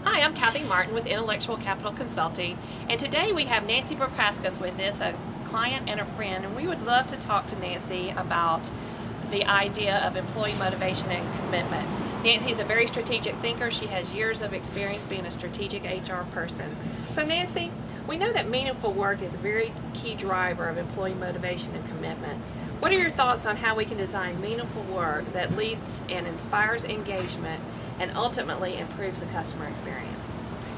Hi, I'm Cathy Martin with Intellectual Capital Consulting, and today we have Nancy Vepraskas with us, a client and a friend, and we would love to talk to Nancy about the idea of employee motivation and commitment. Nancy is a very strategic thinker. She has years of experience being a strategic HR person. So Nancy, we know that meaningful work is a very key driver of employee motivation and commitment. What are your thoughts on how we can design meaningful work that leads and inspires engagement and ultimately improves the customer experience?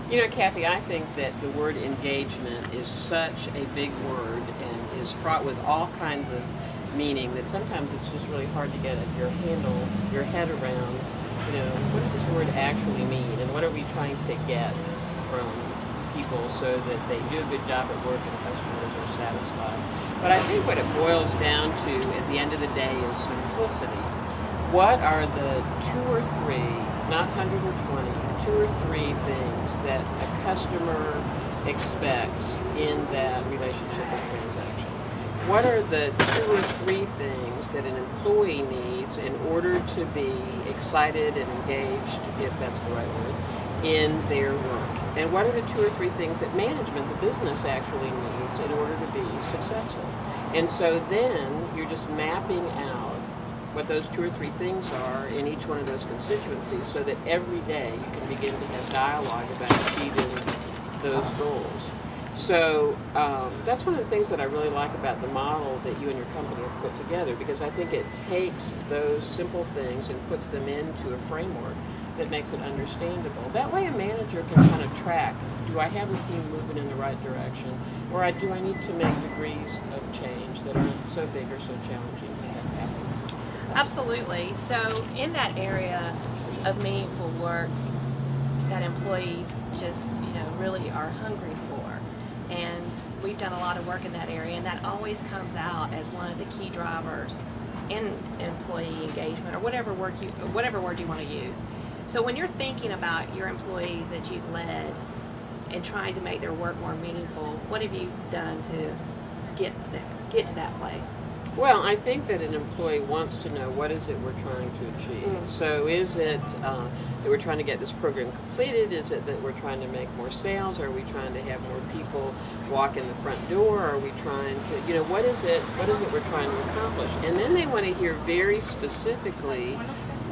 You know, Kathy, I think that the word engagement is such a big word and is fraught with all kinds of meaning that sometimes it's just really hard to get your head around, what does this word actually mean and what are we trying to get from people so that they do a good job at work and customers are satisfied. But I think what it boils down to at the end of the day is simplicity. What are the two or three, not 100 or 20, two or three things that a customer expects in that relationship or transaction? What are the two or three things that an employee needs in order to be excited and engaged, if that's the right word, in their work? And what are the two or three things that management, the business, actually needs in order to be successful? And so then you're just mapping out what those two or three things are in each one of those constituencies so that every day you can begin to have dialogue about achieving those goals. So that's one of the things that I really like about the model that you and your company have put together, because I think it takes those simple things and puts them into a framework that makes it understandable. That way a manager can kind of track, do I have the team moving in the right direction, or do I need to make degrees of change that aren't so big or so challenging to have happen? Absolutely. So in that area of meaningful work that employees just, really are hungry for, and we've done a lot of work in that area, and that always comes out as one of the key drivers in employee engagement, or whatever word you want to use. So when you're thinking about your employees that you've led and trying to make their work more meaningful, what have you done to get to that place? Well, I think that an employee wants to know what is it we're trying to achieve. So is it that we're trying to get this program completed? Is it that we're trying to make more sales? Are we trying to have more people walk in the front door? Are we trying to, what is it we're trying to accomplish? And then they want to hear very specifically,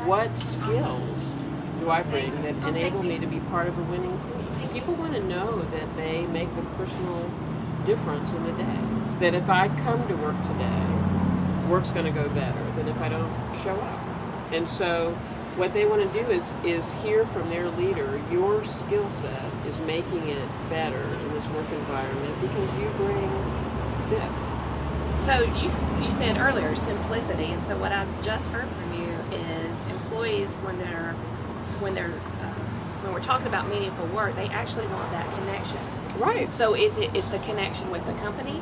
what skills do I bring that enable me to be part of a winning team? People want to know that they make a personal difference in the day. That if I come to work today, work's going to go better than if I don't show up. And so what they want to do is hear from their leader, your skill set is making it better in this work environment because you bring this. So you said earlier simplicity, and so what I've just heard from you is employees when we're talking about meaningful work, they actually want that connection. Right. So it's the connection with the company,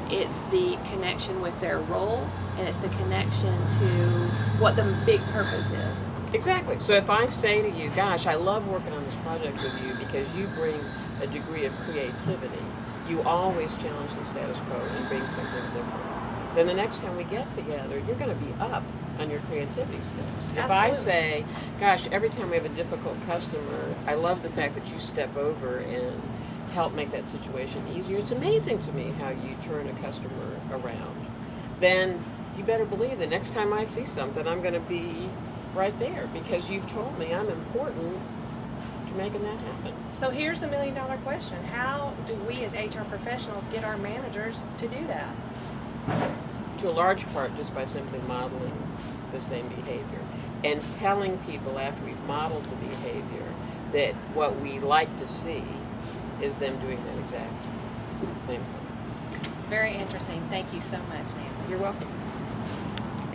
it's the connection with their role, and it's the connection to what the big purpose is. Exactly. So if I say to you, gosh, I love working on this project with you because you bring a degree of creativity, you always challenge the status quo and bring something different, then the next time we get together, you're going to be up on your creativity skills. Absolutely. If I say, gosh, every time we have a difficult customer, I love the fact that you step over and help make that situation easier. It's amazing to me how you turn a customer around. Then you better believe the next time I see something, I'm going to be right there because you've told me I'm important to making that happen. So here's the $1 million question. How do we as HR professionals get our managers to do that? To a large part just by simply modeling the same behavior and telling people after we've modeled the behavior that what we like to see is them doing that exact same thing. Very interesting. Thank you so much, Nancy. You're welcome.